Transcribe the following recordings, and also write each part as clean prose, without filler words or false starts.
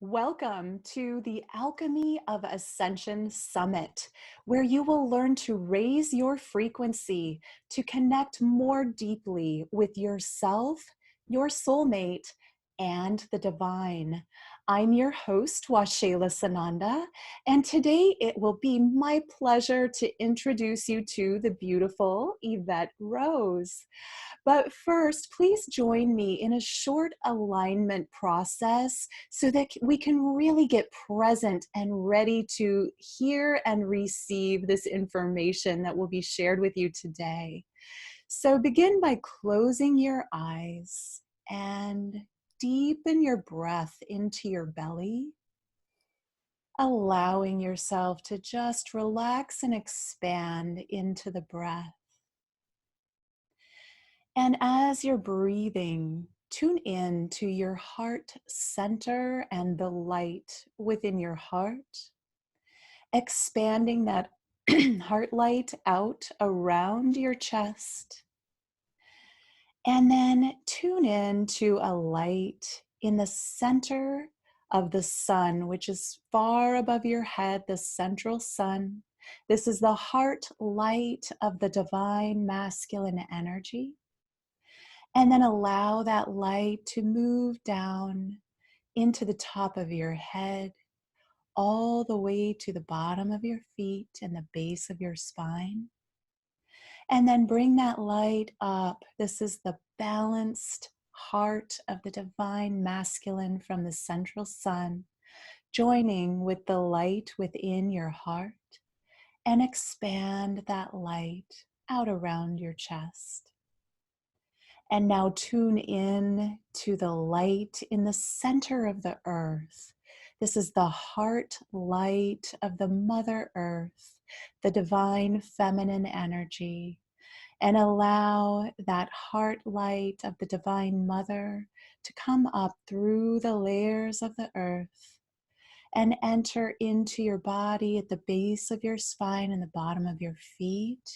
Welcome to the Alchemy of Ascension Summit, where you will learn to raise your frequency to connect more deeply with yourself, your soulmate, and the divine. I'm your host, Waxela Sananda, and today it will be my pleasure to introduce you to the beautiful Evette Rose. But first, please join me in a short alignment process so that we can really get present and ready to hear and receive this information that will be shared with you today. So begin by closing your eyes and deepen your breath into your belly, allowing yourself to just relax and expand into the breath. And as you're breathing, tune in to your heart center and the light within your heart, expanding that heart light out around your chest. And then tune in to a light in the center of the sun, which is far above your head, the central sun. This is the heart light of the divine masculine energy. And then allow that light to move down into the top of your head, all the way to the bottom of your feet and the base of your spine. And then bring that light up. This is the balanced heart of the divine masculine from the central sun, joining with the light within your heart, and expand that light out around your chest. And now tune in to the light in the center of the earth. This is the heart light of the Mother Earth, the divine feminine energy. And allow that heart light of the divine mother to come up through the layers of the earth and enter into your body at the base of your spine and the bottom of your feet.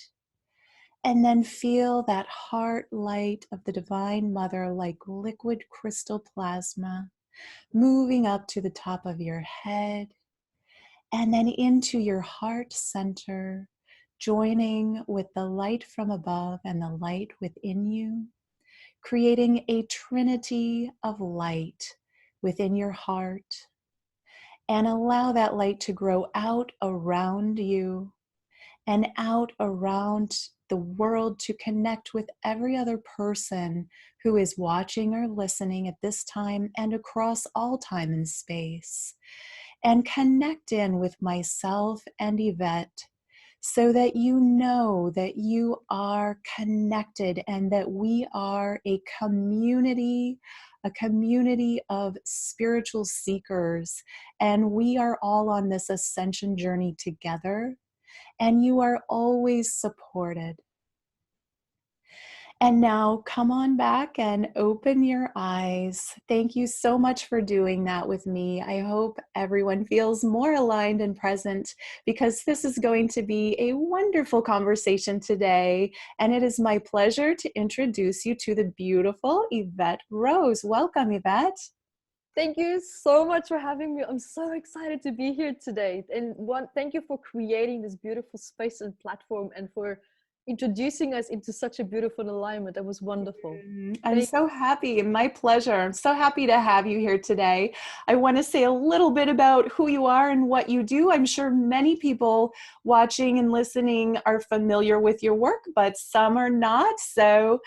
And then feel that heart light of the divine mother like liquid crystal plasma moving up to the top of your head and then into your heart center, joining with the light from above and the light within you, creating a trinity of light within your heart. And allow that light to grow out around you and out around the world to connect with every other person who is watching or listening at this time and across all time and space. And connect in with myself and Evette so that you know that you are connected and that we are a community of spiritual seekers. And we are all on this ascension journey together. And you are always supported. And now come on back and open your eyes. Thank you so much for doing that with me. I hope everyone feels more aligned and present because this is going to be a wonderful conversation today. And it is my pleasure to introduce you to the beautiful Evette Rose. Welcome, Evette. Thank you so much for having me. I'm so excited to be here today. And thank you for creating this beautiful space and platform and for introducing us into such a beautiful alignment. That was wonderful. I'm so happy, my pleasure. I'm so happy to have you here today. I want to say a little bit about who you are and what you do. I'm sure many people watching and listening are familiar with your work, but some are not. So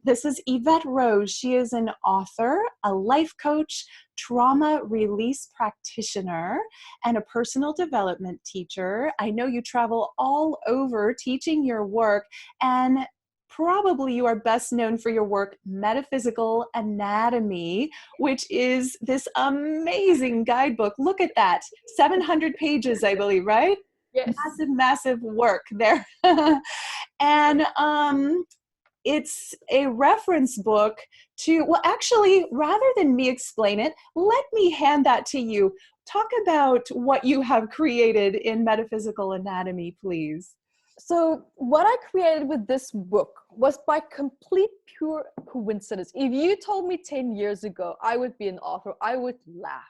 this is Evette Rose. She is an author, a life coach, trauma release practitioner, and a personal development teacher. I know you travel all over teaching your work, and probably you are best known for your work, Metaphysical Anatomy, which is this amazing guidebook. Look at that, 700 pages, I believe, right? Yes. Massive work there. And it's a reference book to, well, actually, rather than me explain it, let me hand that to you. Talk about what you have created in Metaphysical Anatomy, please. So what I created with this book was by complete pure coincidence. If you told me 10 years ago I would be an author, I would laugh.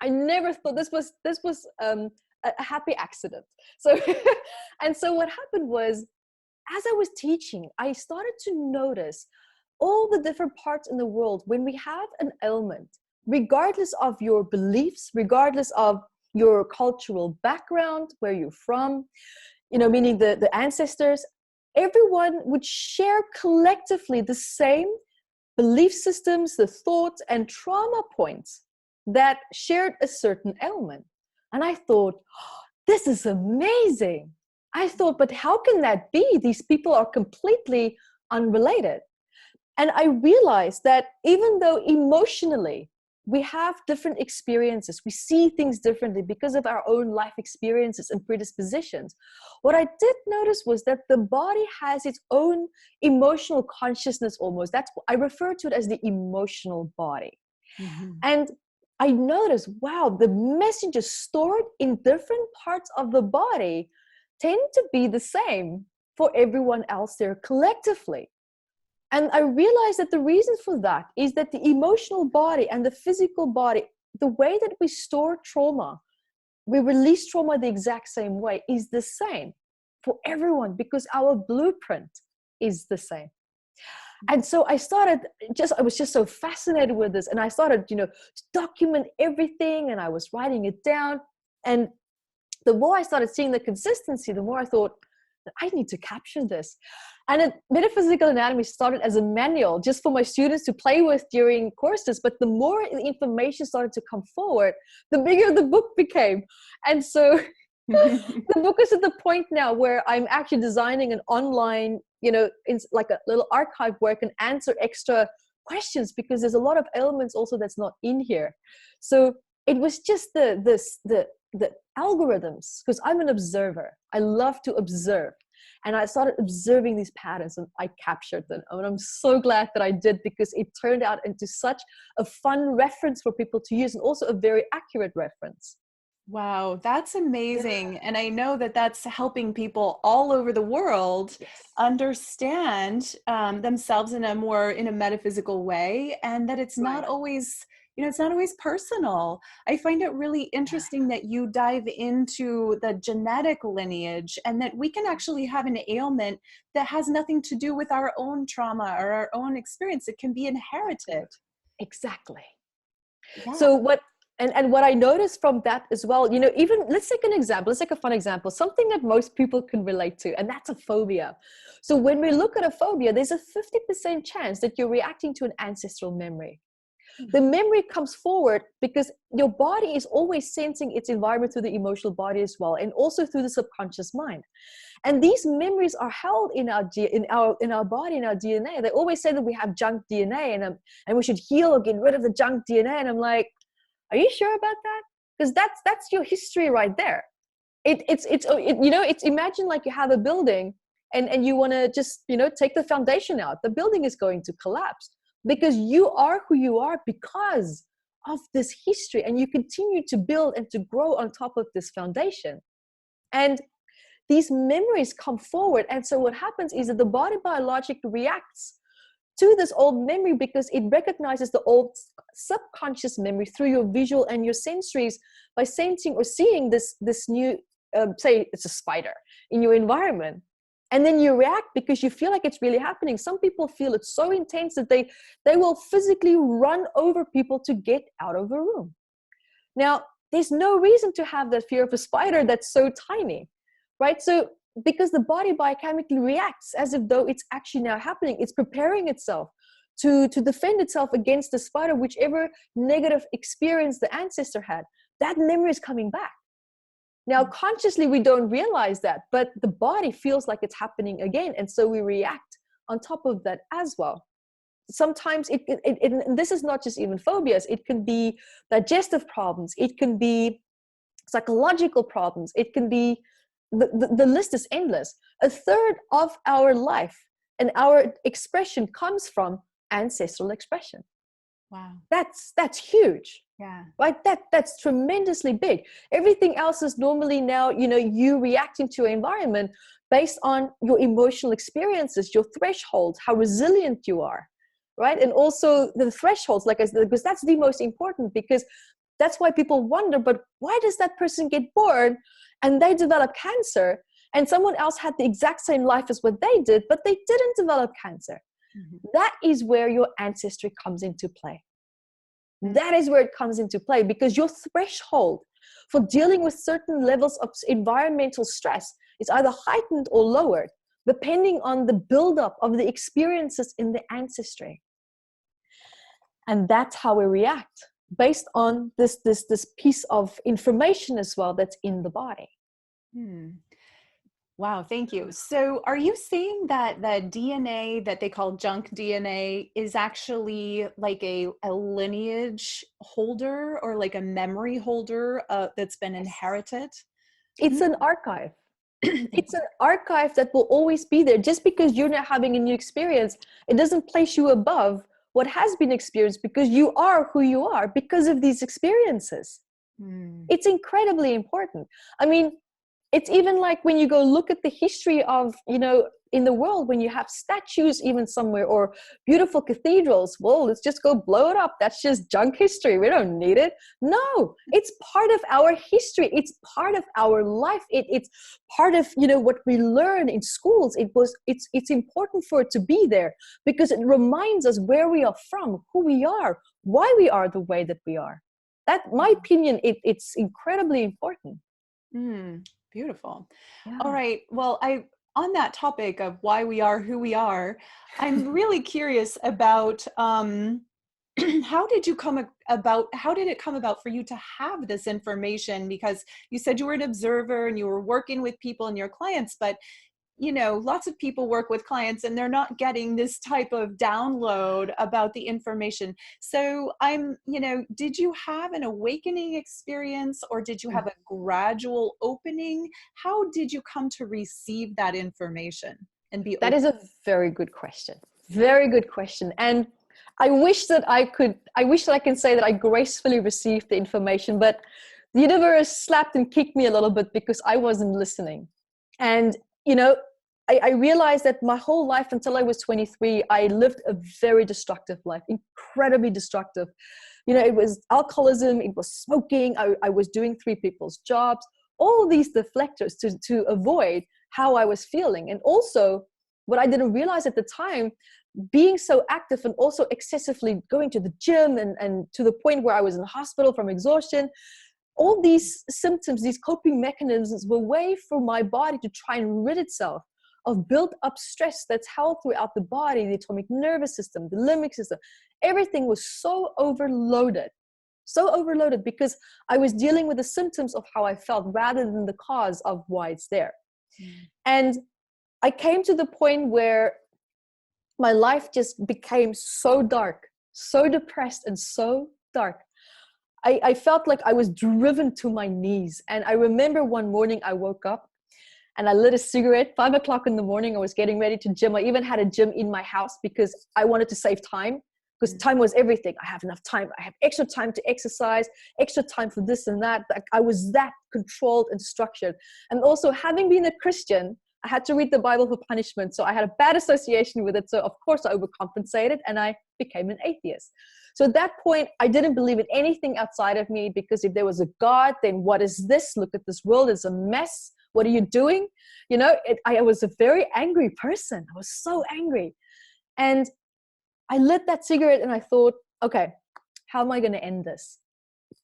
I never thought this was a happy accident. So and so what happened was, as I was teaching, I started to notice all the different parts in the world when we have an ailment, regardless of your beliefs, regardless of your cultural background, where you're from, you know, meaning the ancestors, everyone would share collectively the same belief systems, the thoughts and trauma points that shared a certain element. And I thought, oh, this is amazing. I thought, but how can that be? These people are completely unrelated. And I realized that even though emotionally we have different experiences, we see things differently because of our own life experiences and predispositions, what I did notice was that the body has its own emotional consciousness almost. That's, I refer to it as the emotional body. Mm-hmm. And I noticed, wow, the messages stored in different parts of the body tend to be the same for everyone else there collectively. And I realized that the reason for that is that the emotional body and the physical body, the way that we store trauma, we release trauma the exact same way, is the same for everyone because our blueprint is the same. And so I was just so fascinated with this. And I started, to document everything, and I was writing it down. And the more I started seeing the consistency, the more I thought, I need to capture this. And Metaphysical Anatomy started as a manual just for my students to play with during courses. But the more the information started to come forward, the bigger the book became. And so the book is at the point now where I'm actually designing an online, it's like a little archive where I can answer extra questions, because there's a lot of elements also that's not in here. So it was just the algorithms, because I'm an observer. I love to observe. And I started observing these patterns and I captured them. And I'm so glad that I did, because it turned out into such a fun reference for people to use, and also a very accurate reference. Wow, that's amazing. Yeah. And I know that that's helping people all over the world understand themselves in a metaphysical way, and that it's not always, it's not always personal. I find it really interesting that you dive into the genetic lineage, and that we can actually have an ailment that has nothing to do with our own trauma or our own experience. It can be inherited. Exactly. Yeah. So what I noticed from that as well, even let's take an example, let's take a fun example, something that most people can relate to, and that's a phobia. So when we look at a phobia, there's a 50% chance that you're reacting to an ancestral memory. The memory comes forward because your body is always sensing its environment through the emotional body as well, and also through the subconscious mind. And these memories are held in our body, in our DNA. They always say that we have junk DNA, and we should heal or get rid of the junk DNA. And I'm like, are you sure about that? Because that's your history right there. It's imagine like you have a building and you want to just take the foundation out. The building is going to collapse, because you are who you are because of this history, and you continue to build and to grow on top of this foundation. And these memories come forward, and so what happens is that the body biologically reacts to this old memory because it recognizes the old subconscious memory through your visual and your sensories by sensing or seeing this new, say it's a spider in your environment. And then you react because you feel like it's really happening. Some people feel it's so intense that they will physically run over people to get out of a room. Now, there's no reason to have that fear of a spider that's so tiny, right? So because the body biochemically reacts as if though it's actually now happening. It's preparing itself to defend itself against the spider, whichever negative experience the ancestor had. That memory is coming back. Now, consciously, we don't realize that, but the body feels like it's happening again. And so we react on top of that as well. Sometimes this is not just even phobias. It can be digestive problems. It can be psychological problems. It can be, the list is endless. A third of our life and our expression comes from ancestral expression. Wow. That's huge. Yeah. Right? That's tremendously big. Everything else is normally now, you reacting to your environment based on your emotional experiences, your thresholds, how resilient you are. Right? And also the thresholds, because that's the most important, because that's why people wonder, but why does that person get born and they develop cancer, and someone else had the exact same life as what they did, but they didn't develop cancer? That is where your ancestry comes into play. That is where it comes into play, because your threshold for dealing with certain levels of environmental stress is either heightened or lowered, depending on the buildup of the experiences in the ancestry. And that's how we react, based on this piece of information as well that's in the body. Wow, thank you. So are you saying that the DNA that they call junk DNA is actually like a lineage holder, or like a memory holder that's been inherited? It's an archive. It's an archive that will always be there. Just because you're not having a new experience, it doesn't place you above what has been experienced, because you are who you are because of these experiences. It's incredibly important. I mean, it's even like when you go look at the history of, in the world, when you have statues even somewhere, or beautiful cathedrals, well, let's just go blow it up. That's just junk history. We don't need it. No, it's part of our history. It's part of our life. It's part of, what we learn in schools. It's important for it to be there, because it reminds us where we are from, who we are, why we are the way that we are. That, my opinion, it's incredibly important. Beautiful. Yeah. All right. Well, on that topic of why we are who we are, I'm really curious about how did it come about for you to have this information? Because you said you were an observer and you were working with people and your clients, but lots of people work with clients and they're not getting this type of download about the information. So did you have an awakening experience, or did you have a gradual opening? How did you come to receive that information and be open? That is a very good question. Very good question. And I wish that I can say that I gracefully received the information, but the universe slapped and kicked me a little bit because I wasn't listening. And I realized that my whole life until I was 23, I lived a very destructive life, incredibly destructive. It was alcoholism, it was smoking, I was doing 3 people's jobs, all these deflectors to avoid how I was feeling. And also, what I didn't realize at the time, being so active and also excessively going to the gym and to the point where I was in the hospital from exhaustion, all these symptoms, these coping mechanisms were a way for my body to try and rid itself of built up stress that's held throughout the body, the autonomic nervous system, the limbic system. Everything was so overloaded because I was dealing with the symptoms of how I felt rather than the cause of why it's there. And I came to the point where my life just became so dark, so depressed and so dark. I felt like I was driven to my knees. And I remember one morning I woke up and I lit a cigarette, 5 o'clock in the morning. I was getting ready to gym. I even had a gym in my house because I wanted to save time, because time was everything. I have enough time. I have extra time to exercise, extra time for this and that. I was that controlled and structured. And also, having been a Christian, I had to read the Bible for punishment. So I had a bad association with it. So of course I overcompensated and I became an atheist. So at that point, I didn't believe in anything outside of me, because if there was a God, then what is this? Look at this world. It's a mess. What are you doing? I was a very angry person. I was so angry. And I lit that cigarette and I thought, okay, how am I going to end this?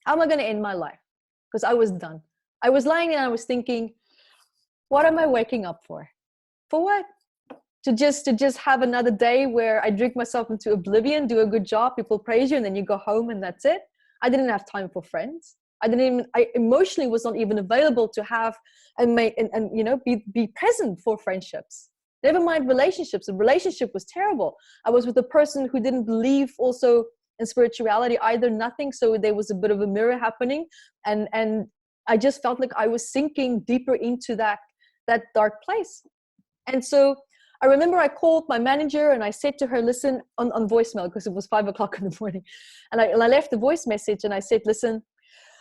How am I going to end my life? Because I was done. I was lying there and I was thinking, what am I waking up for? For what? To just have another day where I drink myself into oblivion, do a good job, people praise you, and then you go home and that's it. I didn't have time for friends. I emotionally was not even available to have and be present for friendships. Never mind relationships. The relationship was terrible. I was with a person who didn't believe also in spirituality either, nothing. So there was a bit of a mirror happening. And I just felt like I was sinking deeper into that dark place. And so I remember I called my manager and I said to her, listen, on voicemail, because it was 5 o'clock in the morning. And I left a voice message and I said, listen,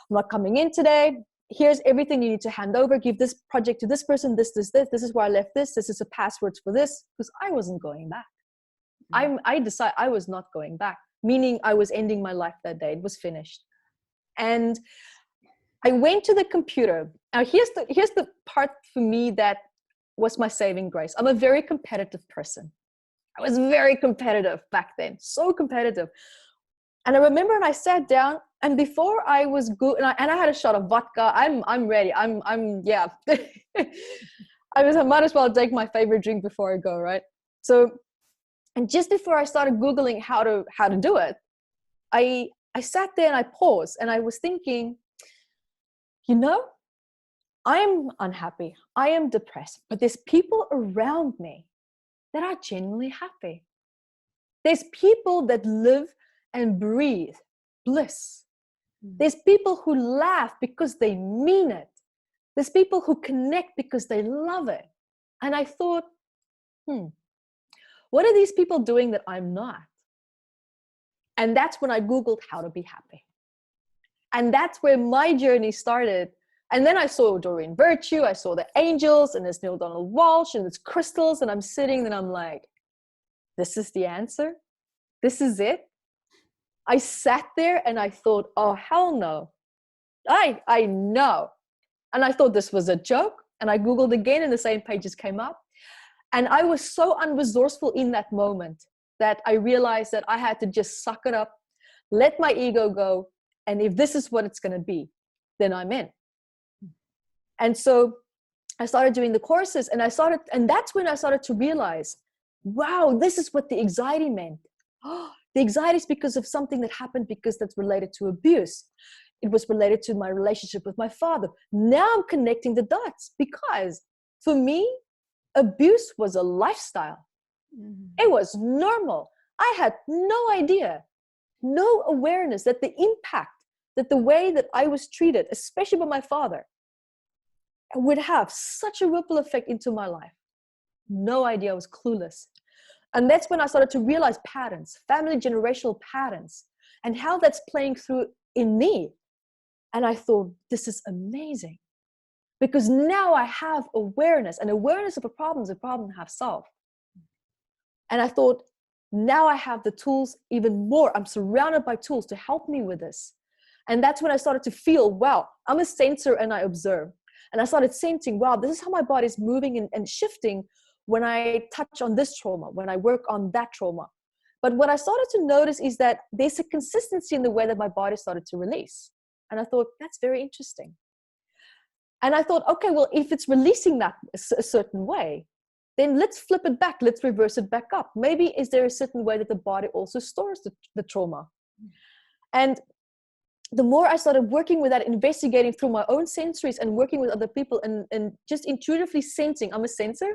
I'm not coming in today. Here's everything you need to hand over. Give this project to this person, this. This is where I left this. This is the passwords for this, because I wasn't going back. I decided I was not going back, meaning I was ending my life that day. It was finished. And I went to the computer. Now here's the part for me that was my saving grace. I'm a very competitive person. I was very competitive back then, so competitive. And I remember, and I sat down, and before I was good, and I had a shot of vodka. I'm ready. Yeah. I might as well take my favorite drink before I go, right? So, and just before I started Googling how to do it, I sat there and I paused, and I was thinking, you know, I'm unhappy. I am depressed, but there's people around me that are genuinely happy. There's people that live and breathe bliss. There's people who laugh because they mean it. There's people who connect because they love it. And I thought, what are these people doing that I'm not? And that's when I Googled how to be happy. And that's where my journey started. And then I saw Doreen Virtue, I saw the angels, and there's Neil Donald Walsh, and there's crystals, and I'm sitting and I'm like, this is the answer? This is it? I sat there and I thought, oh, hell no. I know. And I thought this was a joke. And I Googled again and the same pages came up. And I was so unresourceful in that moment that I realized that I had to just suck it up, let my ego go. And if this is what it's going to be, then I'm in. And so I started doing the courses, and that's when I started to realize, wow, this is what the anxiety meant. The anxiety is because of something that happened because that's related to abuse. It was related to my relationship with my father. Now I'm connecting the dots because for me, abuse was a lifestyle. It was normal. I had no idea, no awareness that the impact, that the way that I was treated, especially by my father, would have such a ripple effect into my life. No idea. I was clueless. And that's when I started to realize patterns, family generational patterns, and how that's playing through in me. And I thought, this is amazing. Because now I have awareness, and awareness of a problem is a problem half solved. And I thought, now I have the tools even more. I'm surrounded by tools to help me with this. And that's when I started to feel, wow, I'm a sensor and I observe. And I started sensing, wow, this is how my body's moving and shifting when I touch on this trauma, when I work on that trauma. But what I started to notice is that there's a consistency in the way that my body started to release. And I thought, that's very interesting. And I thought, okay, well, if it's releasing that a certain way, then let's flip it back. Let's reverse it back up. Maybe is there a certain way that the body also stores the trauma? And the more I started working with that, investigating through my own sensories and working with other people and just intuitively sensing, I'm a sensor,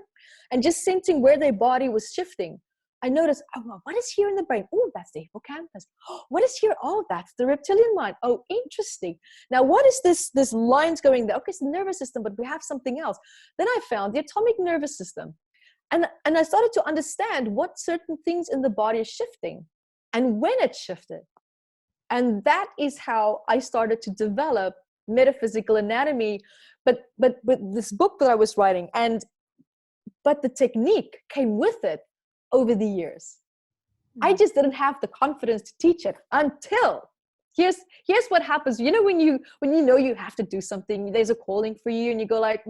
and just sensing where their body was shifting, I noticed, oh, what is here in the brain? Oh, that's the hippocampus. Oh, what is here? Oh, that's the reptilian mind. Oh, interesting. Now, what is this lines going there? Okay, it's the nervous system, but we have something else. Then I found the atomic nervous system. And I started to understand what certain things in the body is shifting and when it shifted. And that is how I started to develop metaphysical anatomy, but with this book that I was writing, but the technique came with it over the years. I just didn't have the confidence to teach it until here's what happens. You know, when you know you have to do something, there's a calling for you, and you go like,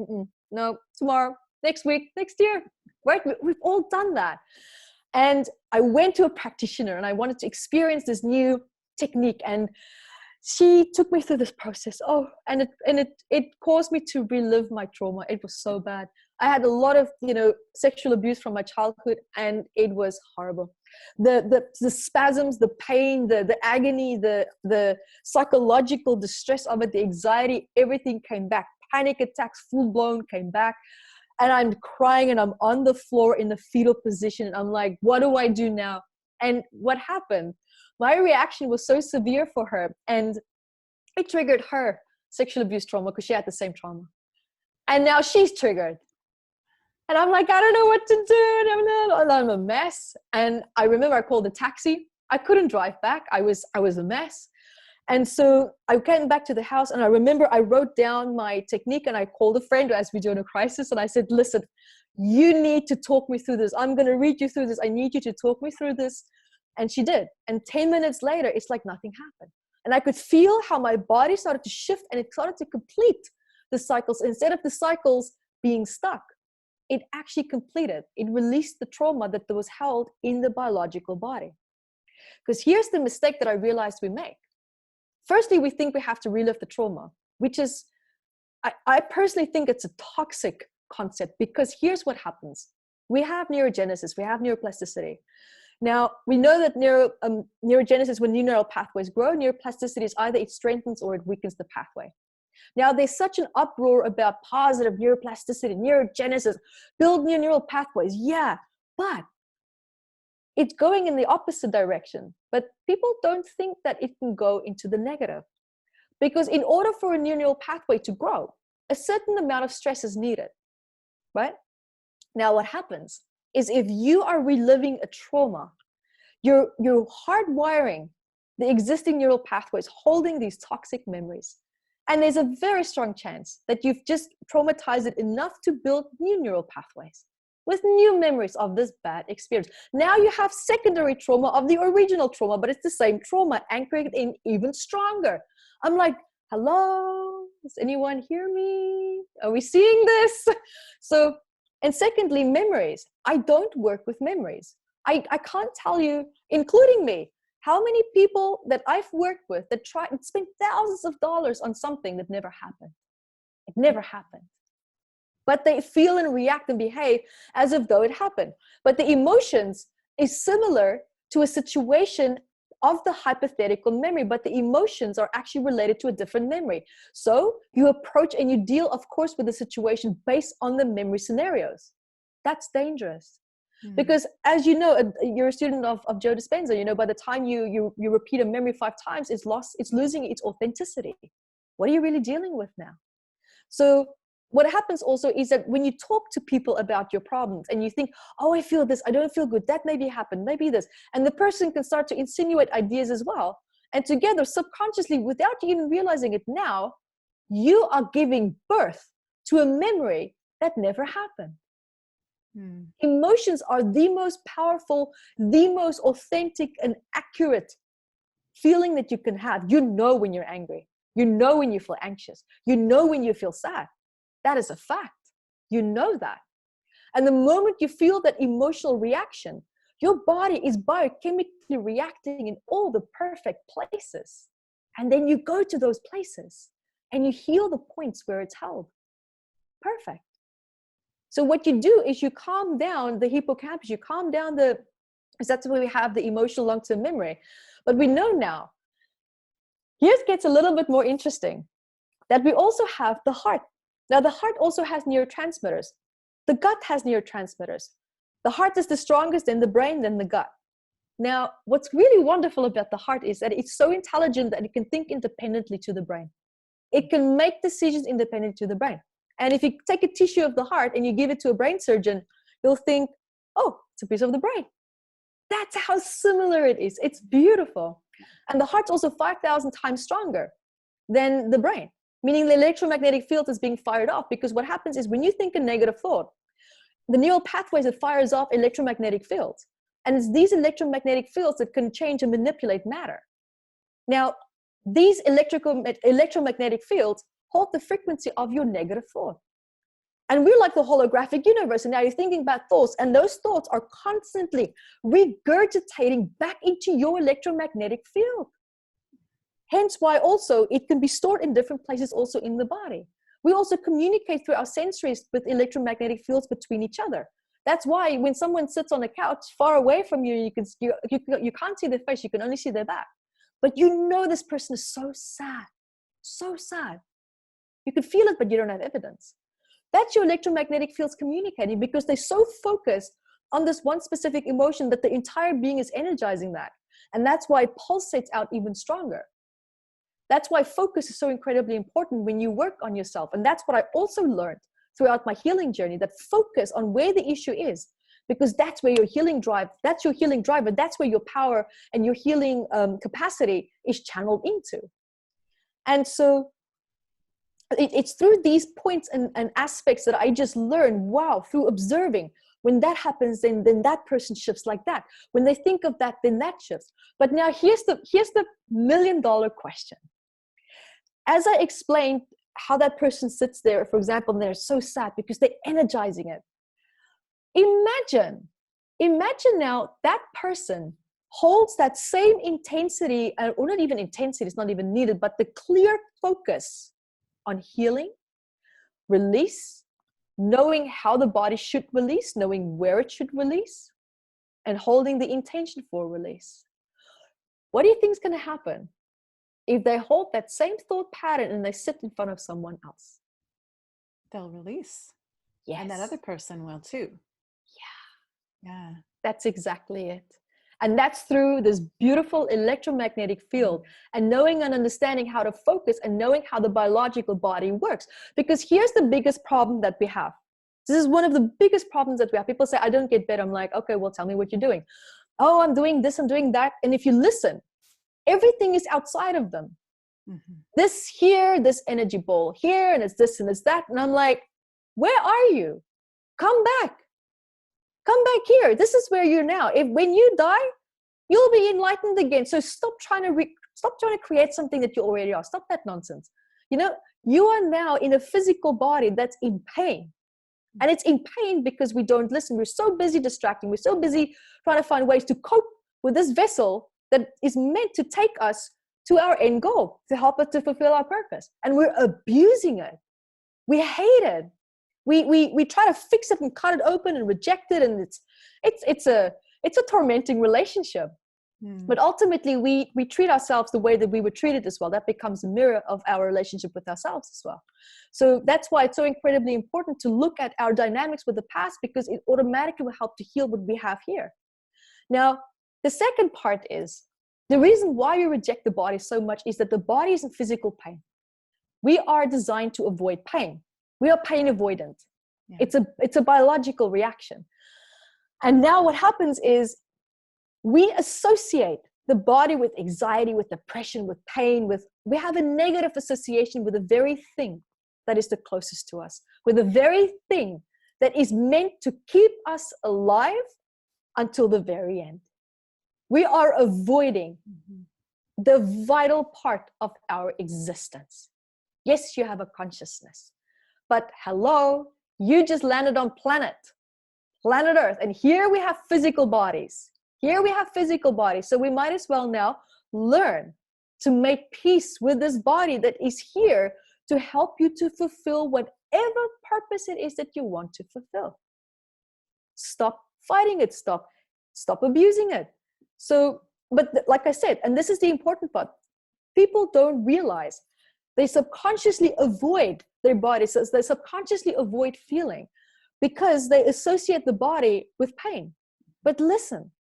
no, tomorrow, next week, next year, right? We've all done that. And I went to a practitioner, and I wanted to experience this new technique, and she took me through this process. Oh, and it caused me to relive my trauma. It was so bad. I had a lot of sexual abuse from my childhood, and it was horrible. The spasms, the pain, the agony, the psychological distress of it, the anxiety, everything came back. Panic attacks, full blown, came back. And I'm crying, and I'm on the floor in the fetal position. And I'm like, what do I do now? And what happened? My reaction was so severe for her, and it triggered her sexual abuse trauma because she had the same trauma. And now she's triggered. And I'm like, I don't know what to do. And I'm a mess. And I remember I called a taxi. I couldn't drive back. I was a mess. And so I came back to the house, and I remember I wrote down my technique, and I called a friend as we do in a crisis. And I said, listen, you need to talk me through this. I'm going to read you through this. I need you to talk me through this. And she did. And 10 minutes later, it's like nothing happened. And I could feel how my body started to shift and it started to complete the cycles. Instead of the cycles being stuck, it actually completed. It released the trauma that was held in the biological body. Because here's the mistake that I realized we make. Firstly, we think we have to relive the trauma, which is, I personally think it's a toxic concept, because here's what happens. We have neurogenesis, we have neuroplasticity. Now, we know that neurogenesis, when new neural pathways grow, neuroplasticity is either it strengthens or it weakens the pathway. Now, there's such an uproar about positive neuroplasticity, neurogenesis, build new neural pathways. Yeah, but it's going in the opposite direction. But people don't think that it can go into the negative. Because in order for a new neural pathway to grow, a certain amount of stress is needed, right? Now, what happens is if you are reliving a trauma, you're hardwiring the existing neural pathways, holding these toxic memories. And there's a very strong chance that you've just traumatized it enough to build new neural pathways with new memories of this bad experience. Now you have secondary trauma of the original trauma, but it's the same trauma, anchoring it in even stronger. I'm like, hello, does anyone hear me? Are we seeing this? So, and secondly, memories. I don't work with memories. I can't tell you, including me, how many people that I've worked with that tried and spent thousands of dollars on something that never happened. It never happened. But they feel and react and behave as if though it happened. But the emotions is similar to a situation of the hypothetical memory, but the emotions are actually related to a different memory. So you approach and you deal, of course, with the situation based on the memory scenarios. That's dangerous. Because as you know, you're a student of Joe Dispenza, you know, by the time you repeat a memory 5 times, it's losing its authenticity. What are you really dealing with now? So what happens also is that when you talk to people about your problems and you think, oh, I feel this, I don't feel good, that maybe happened, maybe this, and the person can start to insinuate ideas as well. And together, subconsciously, without you even realizing it now, you are giving birth to a memory that never happened. Emotions are the most powerful, the most authentic and accurate feeling that you can have. You know when you're angry. You know when you feel anxious. You know when you feel sad. That is a fact. You know that. And the moment you feel that emotional reaction, your body is biochemically reacting in all the perfect places. And then you go to those places and you heal the points where it's held. Perfect. So what you do is you calm down the hippocampus, you calm down because that's where we have the emotional long-term memory. But we know now, here it gets a little bit more interesting, that we also have the heart. Now the heart also has neurotransmitters. The gut has neurotransmitters. The heart is the strongest, then the brain, then the gut. Now, what's really wonderful about the heart is that it's so intelligent that it can think independently to the brain. It can make decisions independent to the brain. And if you take a tissue of the heart and you give it to a brain surgeon, you'll think, oh, it's a piece of the brain. That's how similar it is. It's beautiful. And the heart's also 5,000 times stronger than the brain, meaning the electromagnetic field is being fired off, because what happens is when you think a negative thought, the neural pathways that fires off electromagnetic fields. And it's these electromagnetic fields that can change and manipulate matter. Now, these electromagnetic fields hold the frequency of your negative thought. And we're like the holographic universe. And now you're thinking about thoughts, and those thoughts are constantly regurgitating back into your electromagnetic field. Hence why also it can be stored in different places also in the body. We also communicate through our sensories with electromagnetic fields between each other. That's why when someone sits on a couch far away from you, you can't see their face, you can only see their back. But you know this person is so sad, so sad. You can feel it, but you don't have evidence. That's your electromagnetic fields communicating, because they're so focused on this one specific emotion that the entire being is energizing that. And that's why it pulsates out even stronger. That's why focus is so incredibly important when you work on yourself. And that's what I also learned throughout my healing journey, that focus on where the issue is, because that's where your healing drive, that's your healing driver, that's where your power and your healing capacity is channeled into. And so it's through these points and aspects that I just learned, wow, through observing, When that happens, then that person shifts like that. When they think of that, then that shifts. But now here's the million-dollar question. As I explained how that person sits there, for example, and they're so sad because they're energizing it. Imagine now that person holds that same intensity, or not even intensity, it's not even needed, but the clear focus on healing, release, knowing how the body should release, knowing where it should release, and holding the intention for release. What do you think is going to happen if they hold that same thought pattern and they sit in front of someone else? They'll release. Yes. And that other person will too. Yeah. That's exactly it. And that's through this beautiful electromagnetic field and knowing and understanding how to focus and knowing how the biological body works. Because here's the biggest problem that we have. This is one of the biggest problems that we have. People say, I don't get better. I'm like, okay, well, tell me what you're doing. Oh, I'm doing this, I'm doing that. And if you listen, everything is outside of them. Mm-hmm. This here, this energy ball here, and it's this and it's that. And I'm like, where are you? Come back. Come back here. This is where you're now. When you die, you'll be enlightened again. So stop trying to create something that you already are. Stop that nonsense. You know, you are now in a physical body that's in pain. And it's in pain because we don't listen. We're so busy distracting. We're so busy trying to find ways to cope with this vessel that is meant to take us to our end goal, to help us to fulfill our purpose. And we're abusing it. We hate it. We try to fix it and cut it open and reject it, and it's a tormenting relationship. But ultimately, we treat ourselves the way that we were treated as well. That becomes a mirror of our relationship with ourselves as well. So that's why it's so incredibly important to look at our dynamics with the past, because it automatically will help to heal what we have here. Now, the second part is the reason why we reject the body so much is that the body is in physical pain. We are designed to avoid pain. We are pain avoidant. Yeah. It's a biological reaction. And now what happens is we associate the body with anxiety, with depression, with pain, we have a negative association with the very thing that is the closest to us, with the very thing that is meant to keep us alive until the very end. We are avoiding the vital part of our existence. Yes, you have a consciousness. But hello, you just landed on planet Earth. And here we have physical bodies. So we might as well now learn to make peace with this body that is here to help you to fulfill whatever purpose it is that you want to fulfill. Stop fighting it. Stop abusing it. So, but like I said, and this is the important part, people don't realize they subconsciously avoid their bodies. They subconsciously avoid feeling because they associate the body with pain. But listen,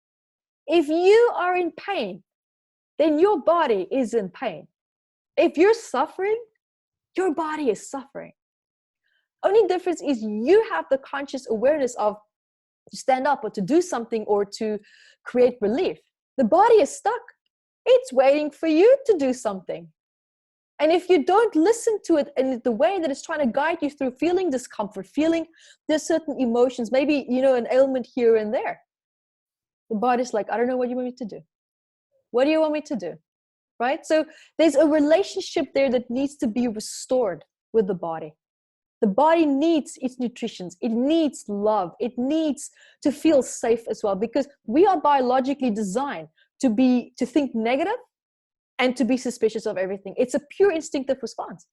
if you are in pain, then your body is in pain. If you're suffering, your body is suffering. Only difference is you have the conscious awareness of to stand up or to do something or to create relief. The body is stuck. It's waiting for you to do something. And if you don't listen to it in the way that it's trying to guide you through feeling discomfort, feeling there's certain emotions, maybe, an ailment here and there, the body's like, I don't know what you want me to do. What do you want me to do? Right? So there's a relationship there that needs to be restored with the body. The body needs its nutrition. It needs love. It needs to feel safe as well, because we are biologically designed to think negative and to be suspicious of everything. It's a pure instinctive response.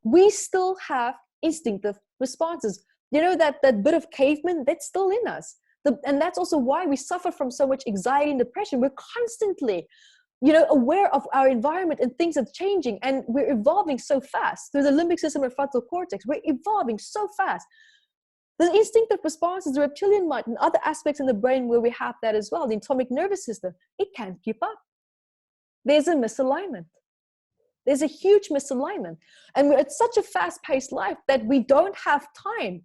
We still have instinctive responses. That bit of caveman, that's still in us. And that's also why we suffer from so much anxiety and depression. We're constantly, aware of our environment and things are changing, and we're evolving so fast through the limbic system and frontal cortex. We're evolving so fast. The instinctive responses, the reptilian mind, and other aspects in the brain where we have that as well, the atomic nervous system, it can't keep up. There's a misalignment. There's a huge misalignment. And we're at such a fast-paced life that we don't have time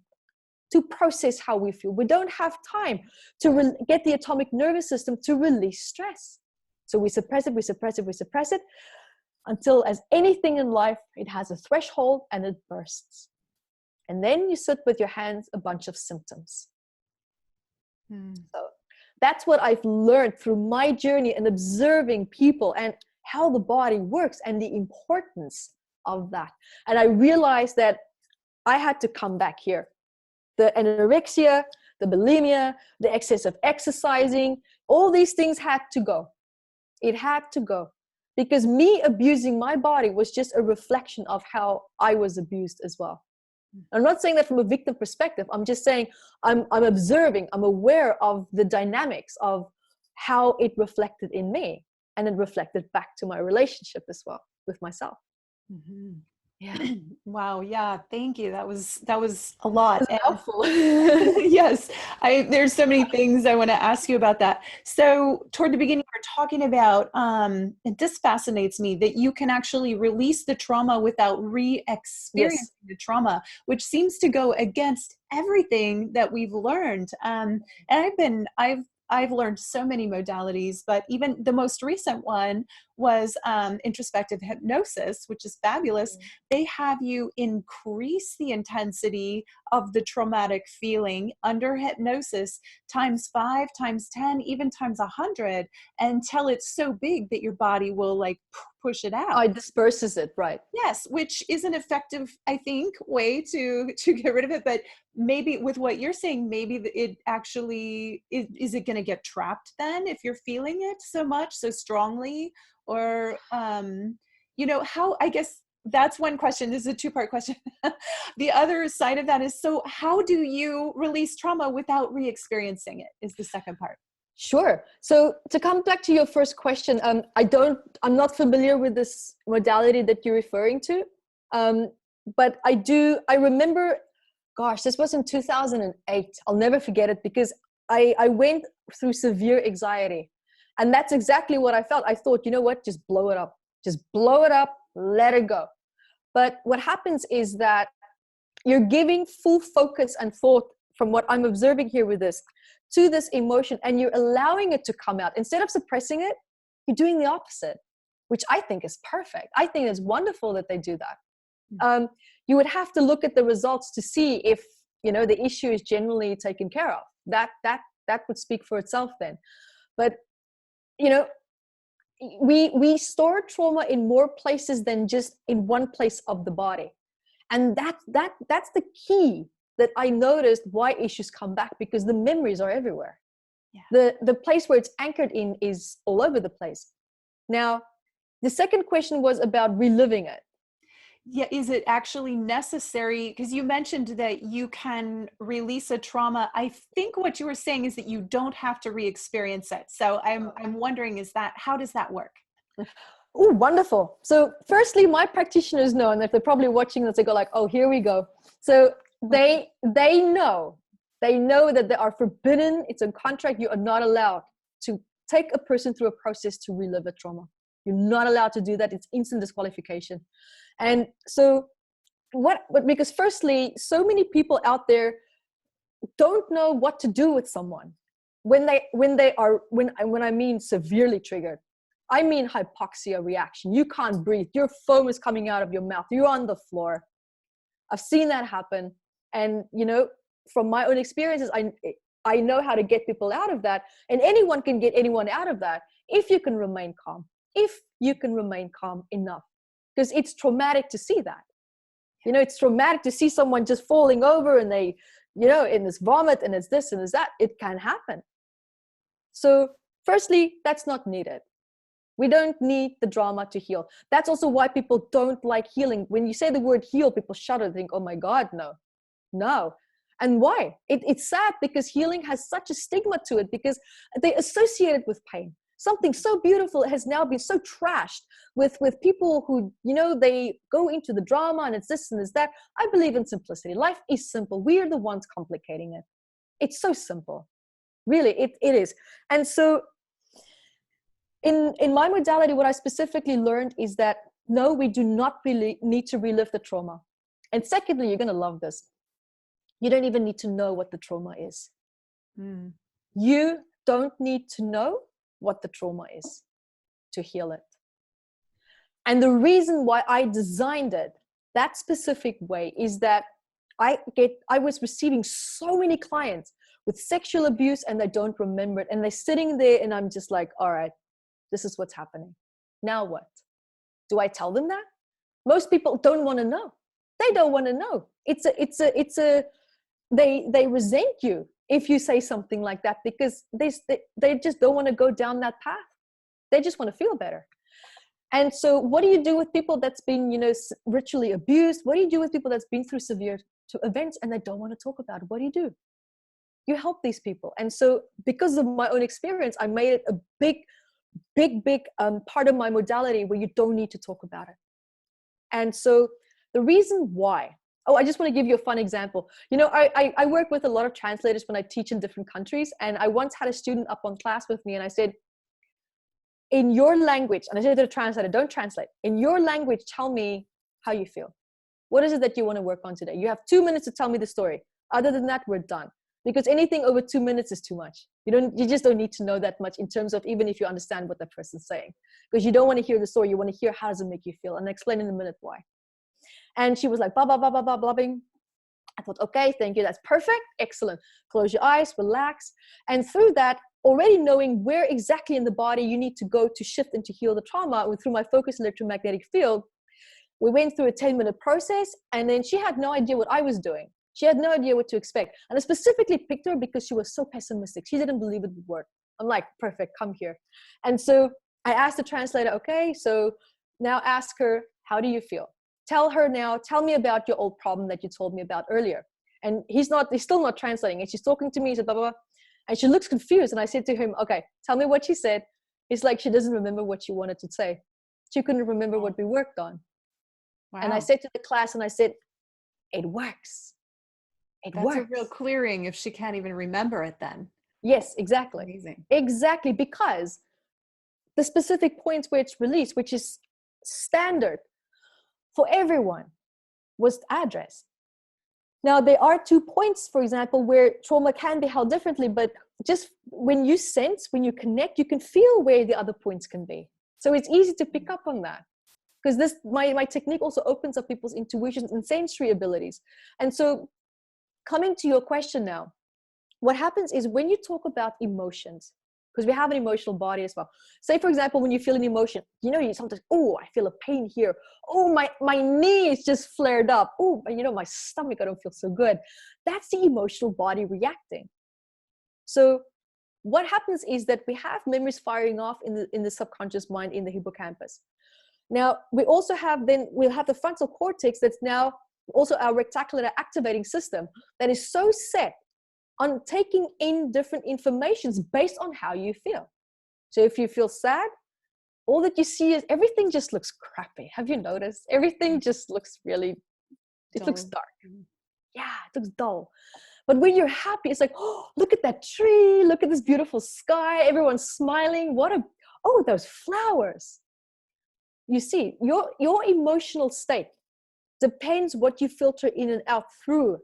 to process how we feel. We don't have time to get the atomic nervous system to release stress. So we suppress it until, as anything in life, it has a threshold and it bursts. And then you sit with your hands a bunch of symptoms. Mm. So that's what I've learned through my journey and observing people and how the body works and the importance of that. And I realized that I had to come back here. The anorexia, the bulimia, the excessive exercising, all these things had to go. It had to go. Because me abusing my body was just a reflection of how I was abused as well. I'm not saying that from a victim perspective. I'm just saying I'm observing, I'm aware of the dynamics of how it reflected in me, and it reflected back to my relationship as well with myself. Mm-hmm. Yeah. Wow. Yeah. Thank you. That was a lot. It's And helpful. yes, there's so many things I want to ask you about that. So toward the beginning, we are talking about, and this fascinates me, that you can actually release the trauma without re-experiencing Yes. the trauma, which seems to go against everything that we've learned. And I've learned so many modalities, but even the most recent one was introspective hypnosis, which is fabulous. They have you increase the intensity of the traumatic feeling under hypnosis times 5, times 10, even times 100, until it's so big that your body will like push it out. It disperses it, right? Yes, which is an effective, I think, way to get rid of it. But maybe with what you're saying, maybe it actually is it going to get trapped then if you're feeling it so much, so strongly, or how, I guess that's one question. This is a two-part question. The other side of that is, so how do you release trauma without re-experiencing it, is the second part. Sure. So to come back to your first question, I'm not familiar with this modality that you're referring to. But I remember, gosh, this was in 2008. I'll never forget it because I went through severe anxiety, and that's exactly what I felt. I thought, you know what, just blow it up, let it go. But what happens is that you're giving full focus and thought, from what I'm observing here with this, to this emotion, and you're allowing it to come out. Instead of suppressing it, you're doing the opposite, which I think is perfect. I think it's wonderful that they do that. You would have to look at the results to see if, the issue is generally taken care of. That would speak for itself then. But, we store trauma in more places than just in one place of the body. And that's the key that I noticed why issues come back, because the memories are everywhere. Yeah. The place where it's anchored in is all over the place. Now, the second question was about reliving it. Yeah, is it actually necessary? Because you mentioned that you can release a trauma. I think what you were saying is that you don't have to re-experience it. So I'm wondering, how does that work? Oh, wonderful. So firstly, my practitioners know, and if they're probably watching this, they go like, oh, here we go. So they know that they are forbidden. It's a contract. You are not allowed to take a person through a process to relive a trauma. You're not allowed to do that. It's instant disqualification. And so because firstly, so many people out there don't know what to do with someone when I mean severely triggered. I mean hypoxia reaction. You can't breathe. Your foam is coming out of your mouth. You're on the floor. I've seen that happen. And, from my own experiences, I know how to get people out of that. And anyone can get anyone out of that if you can remain calm. If you can remain calm enough. Because it's traumatic to see that. It's traumatic to see someone just falling over and they, in this vomit and it's this and it's that. It can happen. So firstly, that's not needed. We don't need the drama to heal. That's also why people don't like healing. When you say the word heal, people shudder, think, oh my God, no. And why? It's sad because healing has such a stigma to it because they associate it with pain. Something so beautiful has now been so trashed with people who, they go into the drama and it's this and it's that. I believe in simplicity. Life is simple. We are the ones complicating it. It's so simple. Really, it is. And so in my modality, what I specifically learned is that, no, we do not really need to relive the trauma. And secondly, you're going to love this. You don't even need to know what the trauma is. You don't need to know what the trauma is to heal it. And the reason why I designed it that specific way is that I was receiving so many clients with sexual abuse and they don't remember it. And they're sitting there and I'm just like, all right, this is what's happening. Now what? Do I tell them that? Most people don't want to know. They don't want to know. They resent you if you say something like that, because they just don't want to go down that path. They just want to feel better. And so what do you do with people that's been, ritually abused? What do you do with people that's been through severe events and they don't want to talk about it? What do? You help these people. And so because of my own experience, I made it a big part of my modality where you don't need to talk about it. And so the reason why, I just want to give you a fun example. I work with a lot of translators when I teach in different countries. And I once had a student up on class with me and I said, in your language, and I said to the translator, don't translate. In your language, tell me how you feel. What is it that you want to work on today? You have 2 minutes to tell me the story. Other than that, we're done. Because anything over 2 minutes is too much. You just don't need to know that much in terms of even if you understand what that person's saying. Because you don't want to hear the story. You want to hear how does it make you feel. And I'll explain in a minute why. And she was like, blah, blah, blah, blah, blah, blabbing. I thought, okay, thank you. That's perfect. Excellent. Close your eyes, relax. And through that, already knowing where exactly in the body you need to go to shift and to heal the trauma, through my focused electromagnetic field, we went through a 10-minute process. And then she had no idea what I was doing. She had no idea what to expect. And I specifically picked her because she was so pessimistic. She didn't believe it would work. I'm like, perfect, come here. And so I asked the translator, okay, so now ask her, how do you feel? Tell me about your old problem that you told me about earlier. And he's still not translating. And she's talking to me, he said, blah, blah, blah. And she looks confused. And I said to him, okay, tell me what she said. It's like she doesn't remember what she wanted to say. She couldn't remember what we worked on. Wow. And I said to the class, and I said, it works. That's works. A real clearing if she can't even remember it then. Yes, exactly. Amazing. Exactly, because the specific points where it's released, which is standard for everyone, was addressed. Now, there are 2 points, for example, where trauma can be held differently, but just when you sense, when you connect, you can feel where the other points can be. So it's easy to pick up on that. Because my technique also opens up people's intuitions and sensory abilities. And so coming to your question now, what happens is when you talk about emotions, because we have an emotional body as well. Say, for example, when you feel an emotion, you sometimes, I feel a pain here. My knee is just flared up. My stomach, I don't feel so good. That's the emotional body reacting. So what happens is that we have memories firing off in the subconscious mind, in the hippocampus. Now, we'll have the frontal cortex that's now also our reticular activating system that is so set on taking in different informations based on how you feel. So if you feel sad, all that you see is everything just looks crappy. Have you noticed? Everything just looks it looks dark. Yeah, it looks dull. But when you're happy, it's like, look at that tree. Look at this beautiful sky. Everyone's smiling. Those flowers. You see, your emotional state depends what you filter in and out through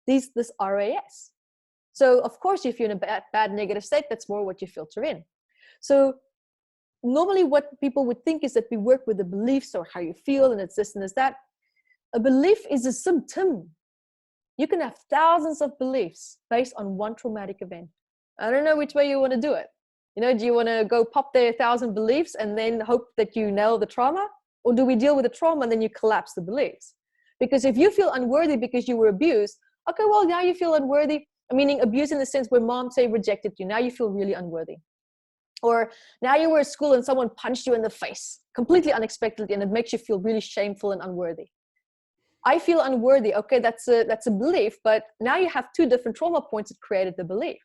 this RAS. So of course, if you're in a bad negative state, that's more what you filter in. So normally what people would think is that we work with the beliefs or how you feel and it's this and it's that. A belief is a symptom. You can have thousands of beliefs based on one traumatic event. I don't know which way you want to do it. Do you want to go pop there 1,000 beliefs and then hope that you nail the trauma? Or do we deal with the trauma and then you collapse the beliefs? Because if you feel unworthy because you were abused, okay, well, now you feel unworthy. Meaning abuse in the sense where mom, say, rejected you. Now you feel really unworthy. Or now you were at school and someone punched you in the face completely unexpectedly and it makes you feel really shameful and unworthy. I feel unworthy. Okay, that's a belief, but now you have 2 different trauma points that created the belief.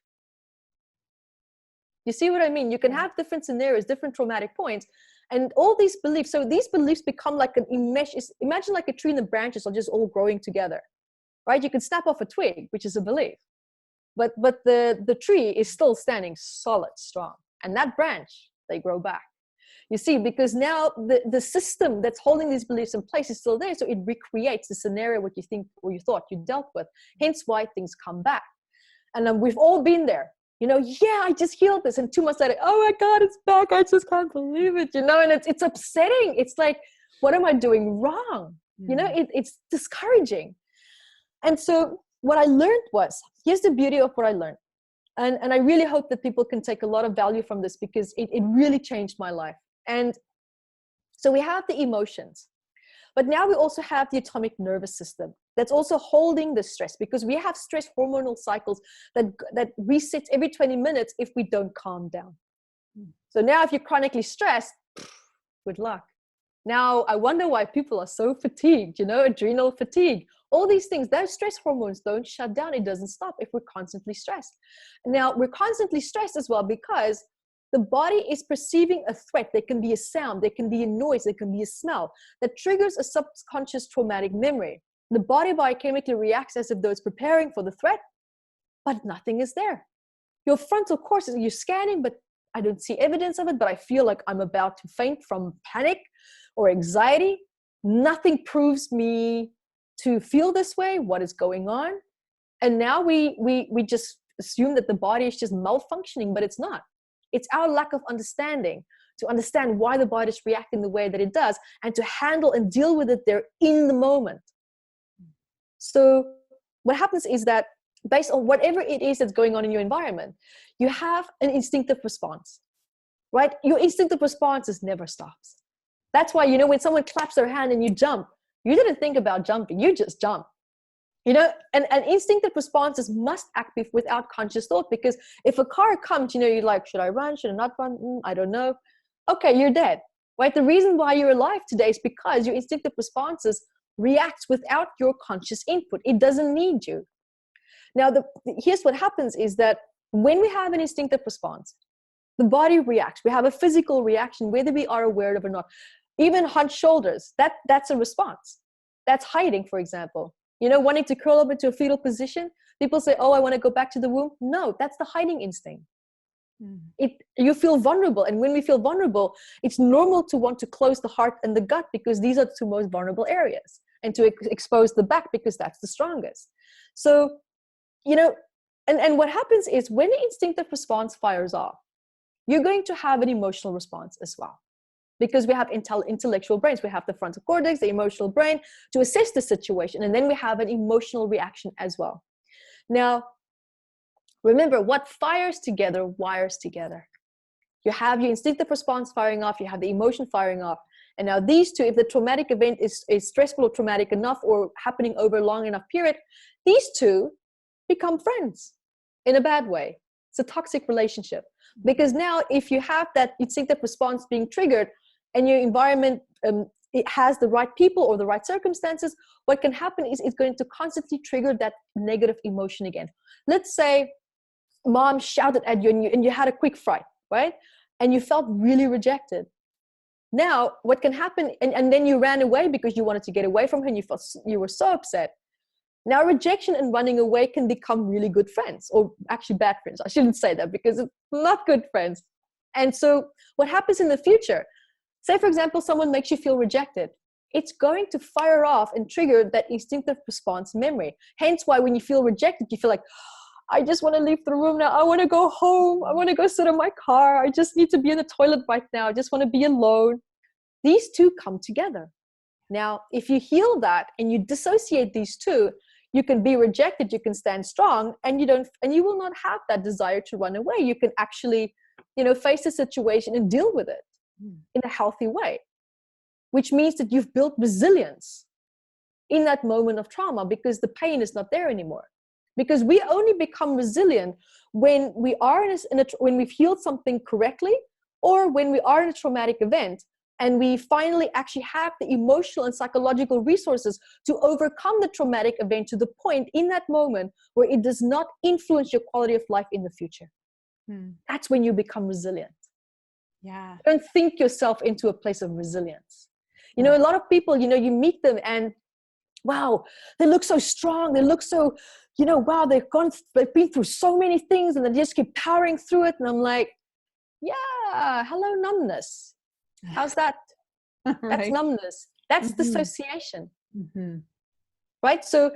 You see what I mean? You can have different scenarios, different traumatic points, and all these beliefs. So these beliefs become like an mesh. Imagine like a tree and the branches are just all growing together, right? You can snap off a twig, which is a belief. But the tree is still standing solid, strong. And that branch, they grow back. You see, because now the system that's holding these beliefs in place is still there. So it recreates the scenario what you think or you thought you dealt with. Hence why things come back. And we've all been there. I just healed this. And 2 months later, oh my God, it's back. I just can't believe it. And it's upsetting. It's like, what am I doing wrong? It's discouraging. And so what I learned was, here's the beauty of what I learned. And I really hope that people can take a lot of value from this, because it really changed my life. And so we have the emotions, but now we also have the autonomic nervous system that's also holding the stress, because we have stress hormonal cycles that reset every 20 minutes if we don't calm down. So now if you're chronically stressed, good luck. Now, I wonder why people are so fatigued, adrenal fatigue, all these things. Those stress hormones don't shut down. It doesn't stop if we're constantly stressed. Now, we're constantly stressed as well because the body is perceiving a threat. There can be a sound, there can be a noise, there can be a smell that triggers a subconscious traumatic memory. The body biochemically reacts as if though it's preparing for the threat, but nothing is there. Your frontal cortex, you're scanning, but I don't see evidence of it, but I feel like I'm about to faint from panic or anxiety. Nothing proves me to feel this way. What is going on? And now we just assume that the body is just malfunctioning, but it's not. It's our lack of understanding to understand why the body is reacting the way that it does, and to handle and deal with it there in the moment. So what happens is that based on whatever it is that's going on in your environment, you have an instinctive response, right? Your instinctive response never stops. That's why, when someone claps their hand and you jump, you didn't think about jumping, you just jump. And instinctive responses must act without conscious thought, because if a car comes, you're like, should I run? Should I not run? I don't know. Okay, you're dead, right? The reason why you're alive today is because your instinctive responses react without your conscious input. It doesn't need you. Now, here's what happens is that when we have an instinctive response, the body reacts. We have a physical reaction, whether we are aware of it or not. Even hunched shoulders, that's a response. That's hiding, for example. Wanting to curl up into a fetal position. People say, oh, I want to go back to the womb. No, that's the hiding instinct. You feel vulnerable. And when we feel vulnerable, it's normal to want to close the heart and the gut, because these are the two most vulnerable areas, and to expose the back because that's the strongest. So, and what happens is when the instinctive response fires off, you're going to have an emotional response as well. Because we have intellectual brains. We have the frontal cortex, the emotional brain, to assess the situation. And then we have an emotional reaction as well. Now, remember, what fires together wires together. You have your instinctive response firing off, you have the emotion firing off. And now these two, if the traumatic event is stressful or traumatic enough, or happening over a long enough period, these two become friends in a bad way. It's a toxic relationship. Because now if you have that instinctive response being triggered, and your environment it has the right people or the right circumstances, what can happen is it's going to constantly trigger that negative emotion again. Let's say mom shouted at you and you had a quick fright, right? And you felt really rejected. Now, what can happen, and then you ran away because you wanted to get away from her and you were so upset. Now, rejection and running away can become really good friends, or actually bad friends. I shouldn't say that, because it's not good friends. And so what happens in the future, say, for example, someone makes you feel rejected. It's going to fire off and trigger that instinctive response memory. Hence why when you feel rejected, you feel like, I just want to leave the room now. I want to go home. I want to go sit in my car. I just need to be in the toilet right now. I just want to be alone. These two come together. Now, if you heal that and you dissociate these two, you can be rejected, you can stand strong, and you will not have that desire to run away. You can actually, face the situation and deal with it in a healthy way, which means that you've built resilience in that moment of trauma, because the pain is not there anymore. Because we only become resilient when we are when we've healed something correctly, or when we are in a traumatic event and we finally actually have the emotional and psychological resources to overcome the traumatic event to the point in that moment where it does not influence your quality of life in the future. That's when you become resilient. Yeah. Don't think yourself into a place of resilience. A lot of people, you meet them and wow, they look so strong. They look so, wow, they've been through so many things and they just keep powering through it. And I'm like, yeah, hello, numbness. How's that? Right. That's numbness. That's dissociation. Right? So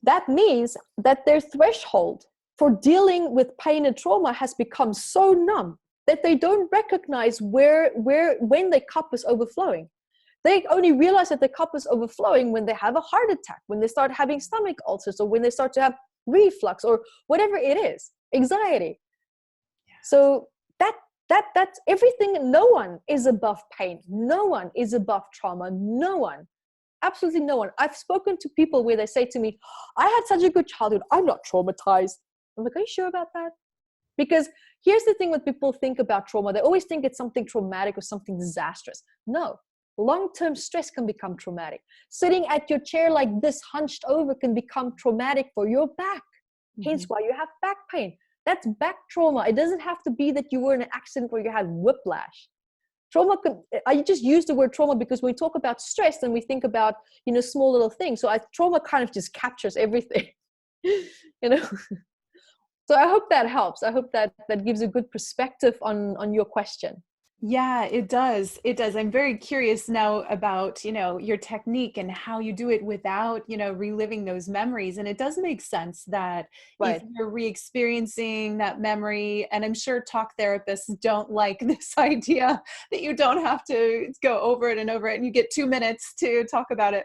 that means that their threshold for dealing with pain and trauma has become so numb that they don't recognize when their cup is overflowing. They only realize that the cup is overflowing when they have a heart attack, when they start having stomach ulcers, or when they start to have reflux, or whatever it is. anxiety. So that's everything. No one is above pain. No one is above trauma. No one. Absolutely no one. I've spoken to people where they say to me, I had such a good childhood, I'm not traumatized. I'm like, are you sure about that? Because here's the thing, what people think about trauma. They always think it's something traumatic or something disastrous. No, long-term stress can become traumatic. Sitting at your chair like this, hunched over, can become traumatic for your back. Hence why you have back pain. That's back trauma. It doesn't have to be that you were in an accident or you had whiplash. Trauma could, I just use the word trauma because when we talk about stress, then we think about, small little things. So trauma kind of just captures everything, So I hope that helps. I hope that gives a good perspective on your question. Yeah, it does. It does. I'm very curious now about, your technique and how you do it without, reliving those memories. And it does make sense that if Right. you're re-experiencing that memory, and I'm sure talk therapists don't like this idea that you don't have to go over it and over it, and you get 2 minutes to talk about it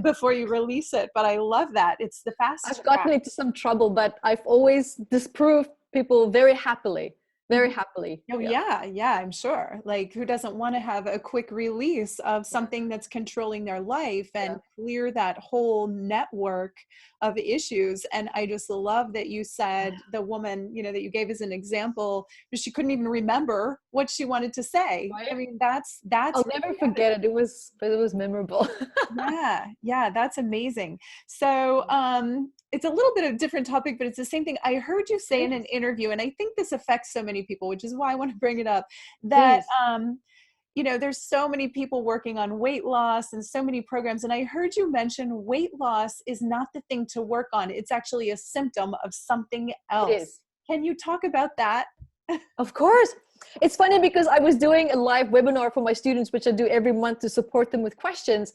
before you release it. But I love that. It's the fast I've gotten track. into some trouble, but I've always disproved people very happily. Very Mhm. happily. Oh Yeah. yeah, I'm sure. Like, who doesn't want to have a quick release of something that's controlling their life Yeah. and clear that whole network of issues? And I just love that you said the woman, that you gave as an example, but she couldn't even remember what she wanted to say. I Right. mean, that's I'll never forget it. It was memorable. yeah, that's amazing. So it's a little bit of a different topic, but it's the same thing. I heard you say in an interview, and I think this affects so many people, which is why I want to bring it up, that Please. there's so many people working on weight loss and so many programs. And I heard you mention weight loss is not the thing to work on. It's actually a symptom of something It else. is. Can you talk about that? Of course. It's funny because I was doing a live webinar for my students, which I do every month to support them with questions.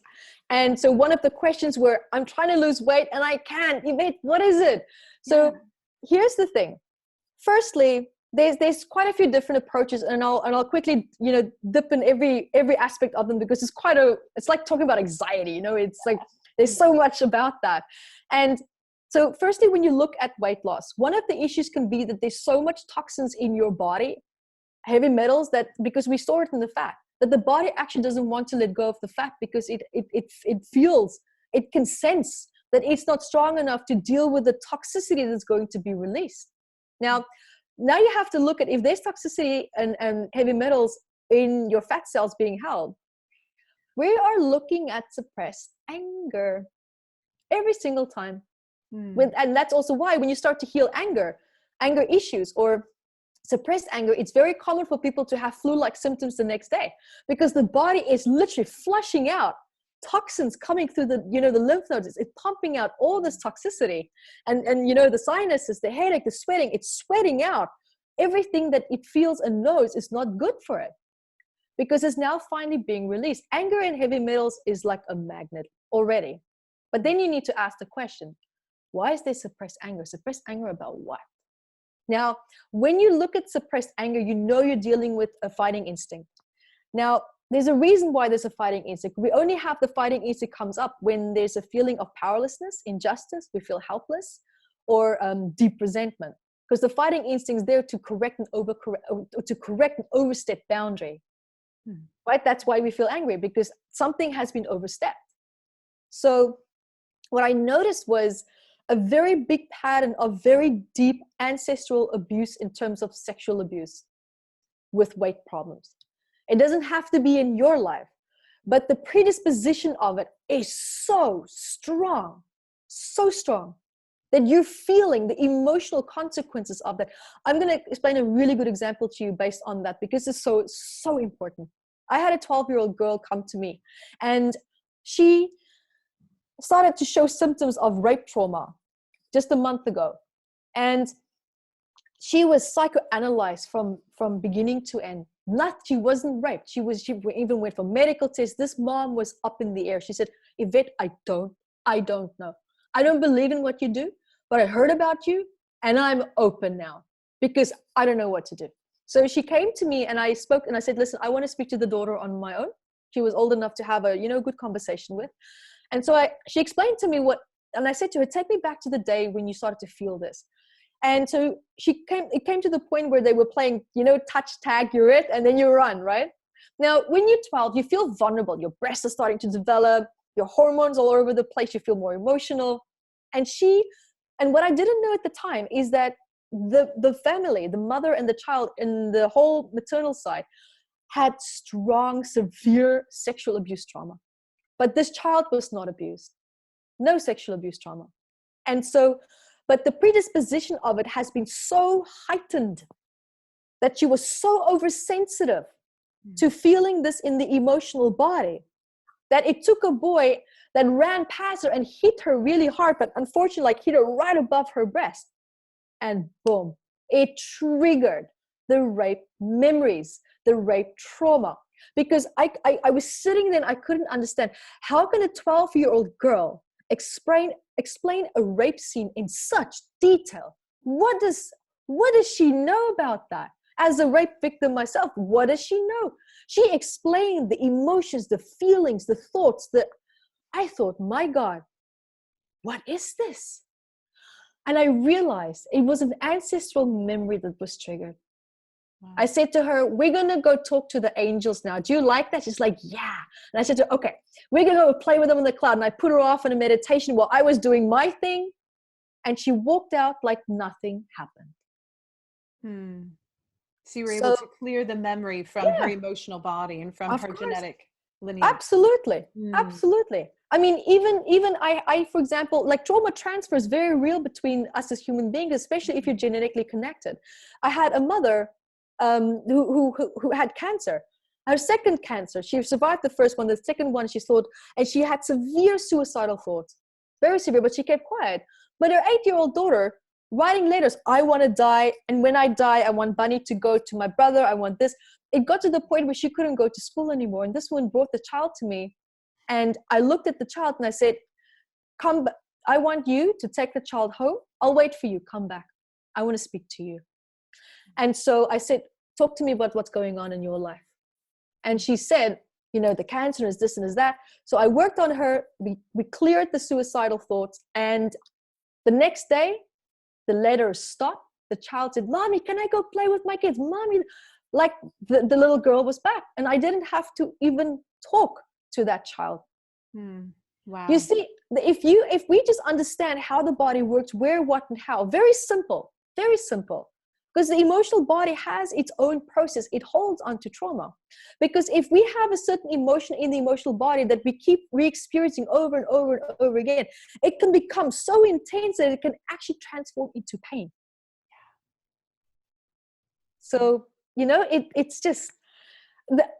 And so one of the questions were, I'm trying to lose weight and I can't. Evette, what is it? Yeah. So here's the thing. Firstly, there's quite a few different approaches, and I'll quickly dip in every aspect of them because it's like talking about anxiety. It's like there's so much about that. And so firstly, when you look at weight loss, one of the issues can be that there's so much toxins in your body, heavy metals, that because we store it in the fat, that the body actually doesn't want to let go of the fat because it can sense that it's not strong enough to deal with the toxicity that's going to be released. Now you have to look at if there's toxicity and heavy metals in your fat cells being held. We are looking at suppressed anger every single time. And that's also why when you start to heal anger issues or suppressed anger, it's very common for people to have flu-like symptoms the next day because the body is literally flushing out toxins coming through the lymph nodes. It's pumping out all this toxicity, and the sinuses, the headache, the sweating, it's sweating out everything that it feels and knows is not good for it because it's now finally being released. Anger and heavy metals is like a magnet already. But then you need to ask the question, why is there suppressed anger? Suppressed anger about what? Now, when you look at suppressed anger, you're dealing with a fighting instinct. Now, there's a reason why there's a fighting instinct. We only have the fighting instinct comes up when there's a feeling of powerlessness, injustice, we feel helpless, or deep resentment. Because the fighting instinct is there to correct and overstep boundary. Right? That's why we feel angry, because something has been overstepped. So what I noticed was a very big pattern of very deep ancestral abuse in terms of sexual abuse with weight problems. It doesn't have to be in your life, but the predisposition of it is so strong that you're feeling the emotional consequences of that. I'm going to explain a really good example to you based on that because it's so important. I had a 12-year-old girl come to me and she started to show symptoms of rape trauma just a month ago. And she was psychoanalyzed from beginning to end. She wasn't raped. She even went for medical tests. This mom was up in the air. She said, Evette, I don't know. I don't believe in what you do, but I heard about you and I'm open now because I don't know what to do. So she came to me and I spoke and I said, listen, I want to speak to the daughter on my own. She was old enough to have a, good conversation with. And so she explained to me and I said to her, take me back to the day when you started to feel this. And so it came to the point where they were playing, touch tag, you're it, and then you run, right? Now, when you're 12, you feel vulnerable. Your breasts are starting to develop, your hormones all over the place, you feel more emotional. And what I didn't know at the time is that the family, the mother and the child and the whole maternal side had strong, severe sexual abuse trauma. But this child was not abused. No sexual abuse trauma. And so, but the predisposition of it has been so heightened that she was so oversensitive to feeling this in the emotional body that it took a boy that ran past her and hit her really hard, but unfortunately, like hit her right above her breast. And boom, it triggered the rape memories, the rape trauma. Because I was sitting there and I couldn't understand, how can a 12-year-old girl explain a rape scene in such detail? What does she know about that? As a rape victim myself, what does she know? She explained the emotions, the feelings, the thoughts that I thought, my God, what is this? And I realized it was an ancestral memory that was triggered. Wow. I said to her, we're going to go talk to the angels now. Do you like that? She's like, yeah. And I said to her, okay, we're going to go play with them in the cloud. And I put her off in a meditation while I was doing my thing. And she walked out like nothing happened. So you were able to clear the memory from her emotional body and from her genetic lineage. Absolutely. Absolutely. I mean, even I, for example, like trauma transfer is very real between us as human beings, especially if you're genetically connected. I had a mother who had cancer. Her second cancer, she survived the first one. The second one, she thought, and she had severe suicidal thoughts, very severe, but she kept quiet. But her 8-year-old daughter, writing letters, I want to die, and when I die, I want Bunny to go to my brother, I want this. It got to the point where she couldn't go to school anymore, and this one brought the child to me, and I looked at the child and I said, come, I want you to take the child home. I'll wait for you. Come back. I want to speak to you. And so I said, talk to me about what's going on in your life. And she said, the cancer is this and is that. So I worked on her. We cleared the suicidal thoughts. And the next day, the letters stopped. The child said, Mommy, can I go play with my kids? Mommy, like the little girl was back. And I didn't have to even talk to that child. Wow. You see, if we just understand how the body works, where, what, and how, very simple, because the emotional body has its own process. It holds onto trauma. Because if we have a certain emotion in the emotional body that we keep re-experiencing over and over and over again, it can become so intense that it can actually transform into pain. So, it's just,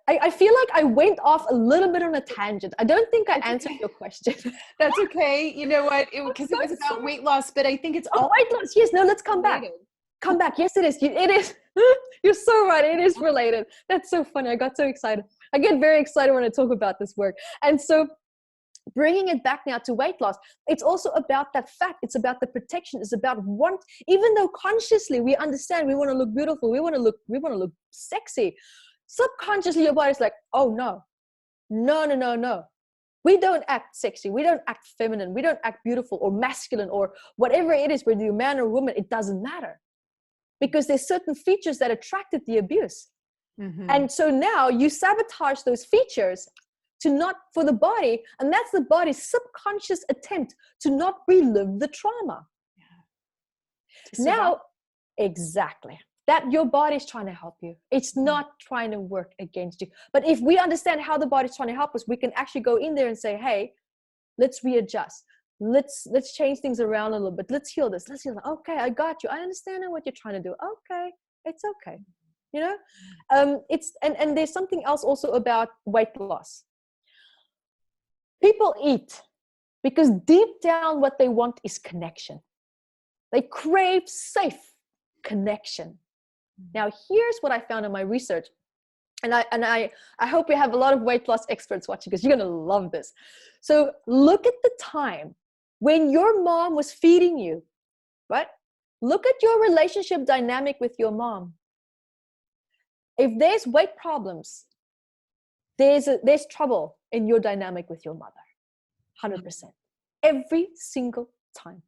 I feel like I went off a little bit on a tangent. I don't think I answered your question. That's okay. You know what? Because it was about weight loss, but I think it's all weight loss. Yes, no, let's come back. Come back. Yes, it is. It is. You're so right. It is related. That's so funny. I got so excited. I get very excited when I talk about this work. And so bringing it back now to weight loss, it's also about that fat. It's about the protection. It's about even though consciously we understand we want to look beautiful, we want to look sexy. Subconsciously, your body's like, oh no. We don't act sexy. We don't act feminine. We don't act beautiful or masculine or whatever it is, whether you're a man or woman, it doesn't matter. Because there's certain features that attracted the abuse. And so now you sabotage those features for the body, and that's the body's subconscious attempt to not relive the trauma. Now, exactly. That your body's trying to help you. It's not trying to work against you. But if we understand how the body's trying to help us, we can actually go in there and say, hey, let's readjust. Let's change things around a little bit. Let's heal this. Let's heal that. Okay, I got you. I understand what you're trying to do. Okay, it's okay. And there's something else also about weight loss. People eat because deep down what they want is connection. They crave safe connection. Now, here's what I found in my research. And I hope we have a lot of weight loss experts watching because you're going to love this. So look at the time when your mom was feeding you, right? Look at your relationship dynamic with your mom. If there's weight problems, there's trouble in your dynamic with your mother. 100%. Every single time.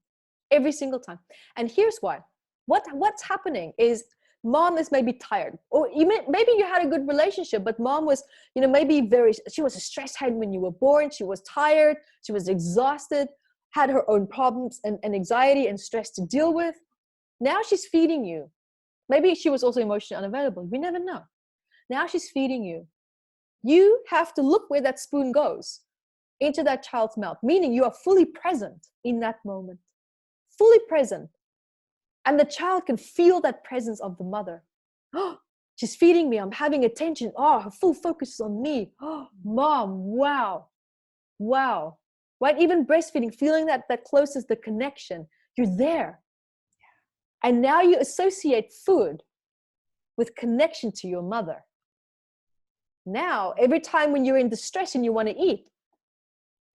And here's why. what's happening is mom is maybe tired, or even maybe you had a good relationship, but mom was, you know, maybe she was a stress head when you were born. She was tired, she was exhausted, had her own problems and anxiety and stress to deal with. Now she's feeding you. Maybe she was also emotionally unavailable. We never know. Now she's feeding you. You have to look where that spoon goes, into that child's mouth, meaning you are fully present in that moment, fully present. And the child can feel that presence of the mother. Oh, she's feeding me. I'm having attention. Oh, her full focus is on me. Oh, mom, wow. Wow. Right? Even breastfeeding, feeling that closest, the connection. You're there. And now you associate food with connection to your mother. Now, every time when you're in distress and you want to eat,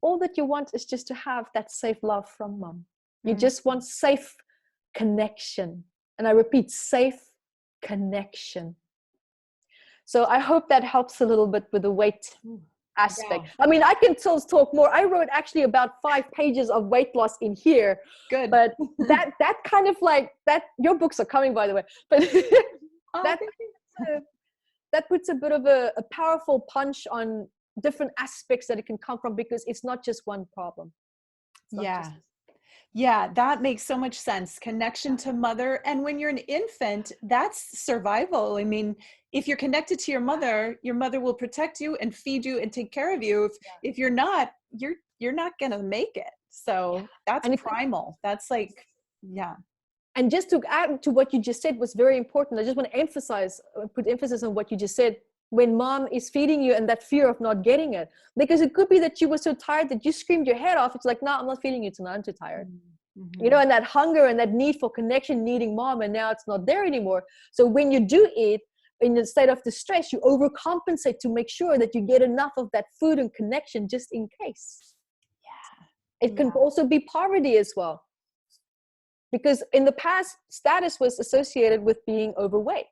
all that you want is just to have that safe love from mom. You just want safe connection. And I repeat, safe connection. So I hope that helps a little bit with the weight aspect. Yeah. I mean, I can still talk more. I wrote actually about 5 pages of weight loss in here. Good. But that kind of like that, your books are coming, by the way. But that puts a bit of a powerful punch on different aspects that it can come from, because it's not just one problem. Yeah, that makes so much sense. Connection to mother. And when you're an infant, that's survival. I mean, if you're connected to your mother will protect you and feed you and take care of you. If you're not, you're not going to make it. So that's primal. That's like, And just to add to what you just said was very important. I just want to put emphasis on what you just said. When mom is feeding you and that fear of not getting it, because it could be that you were so tired that you screamed your head off. It's like, no, I'm not feeding you tonight. I'm too tired. You know, and that hunger and that need for connection, needing mom, and now it's not there anymore. So when you do eat in a state of distress, you overcompensate to make sure that you get enough of that food and connection just in case. It can also be poverty as well. Because in the past, status was associated with being overweight.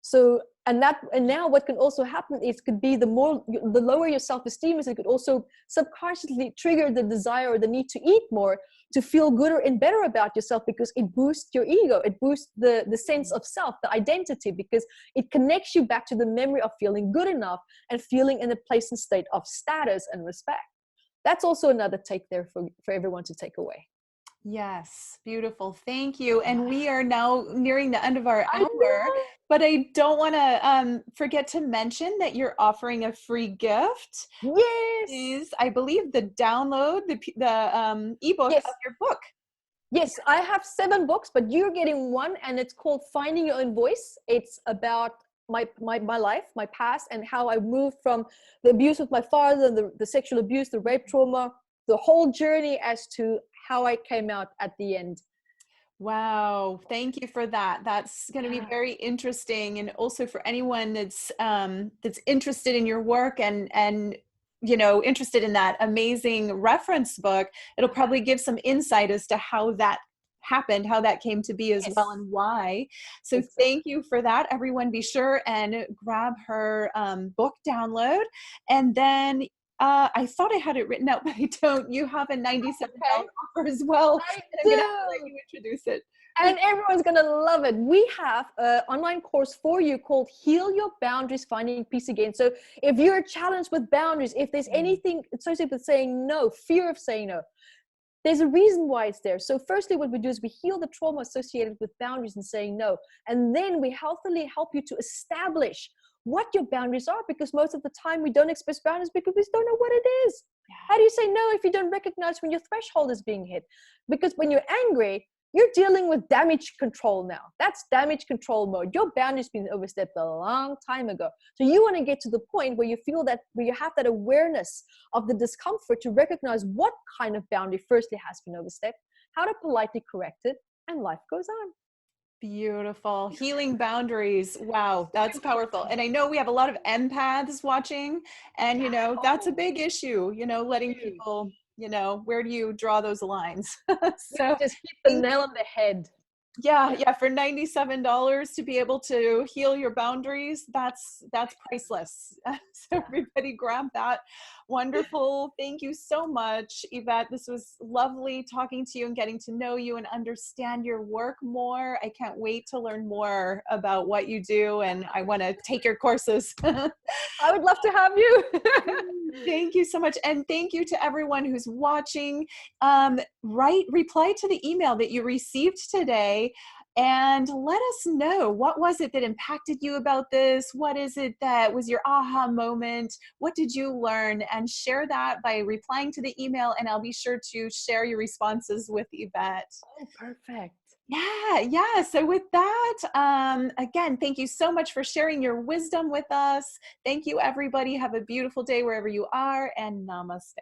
So, and now what can also happen is could be the lower your self-esteem is, it could also subconsciously trigger the desire or the need to eat more to feel gooder and better about yourself, because it boosts your ego. It boosts the sense of self, the identity, because it connects you back to the memory of feeling good enough and feeling in a place and state of status and respect. That's also another take there for everyone to take away. Yes, beautiful. Thank you. And we are now nearing the end of our hour, but I don't want to forget to mention that you're offering a free gift. Yes. Is, I believe, the download, the ebook of your book. Yes, I have 7 books, but you're getting one, and it's called Finding Your Own Voice. It's about my life, my past, and how I moved from the abuse with my father, the sexual abuse, the rape trauma, the whole journey as to how I came out at the end. Wow. Thank you for that. That's going to be very interesting. And also for anyone that's interested in your work and, you know, interested in that amazing reference book, it'll probably give some insight as to how that happened, how that came to be as well, and why. So thank you for that. Everyone, be sure and grab her book download. And then I thought I had it written out, but I don't. You have a $97 offer as well. I and I'm going to let you introduce it. And everyone's going to love it. We have an online course for you called Heal Your Boundaries, Finding Peace Again. So if you're challenged with boundaries, if there's anything associated with saying no, fear of saying no, there's a reason why it's there. So firstly, what we do is we heal the trauma associated with boundaries and saying no. And then we healthily help you to establish what your boundaries are, because most of the time we don't express boundaries because we don't know what it is. How do you say no if you don't recognize when your threshold is being hit? Because when you're angry, you're dealing with damage control now. That's damage control mode. Your boundaries been overstepped a long time ago. So you want to get to the point where you feel that, where you have that awareness of the discomfort to recognize what kind of boundary firstly has been overstepped, how to politely correct it, and life goes on. Beautiful. Healing boundaries. Wow, that's powerful. And I know we have a lot of empaths watching, and, you know, that's a big issue, you know, letting people, you know, where do you draw those lines? So just hit the nail on the head. Yeah, for $97 to be able to heal your boundaries, that's priceless. So Yeah. everybody grab that. Wonderful. Thank you so much, Yvette. This was lovely talking to you and getting to know you and understand your work more. I can't wait to learn more about what you do, and I want to take your courses. I would love to have you. Thank you so much. And thank you to everyone who's watching. Reply to the email that you received today and let us know, what was it that impacted you about this? What is it that was your aha moment? What did you learn? And share that by replying to the email, and I'll be sure to share your responses with Yvette. Oh, perfect. Yeah. So with that, again, thank you so much for sharing your wisdom with us. Thank you, everybody. Have a beautiful day wherever you are, and namaste.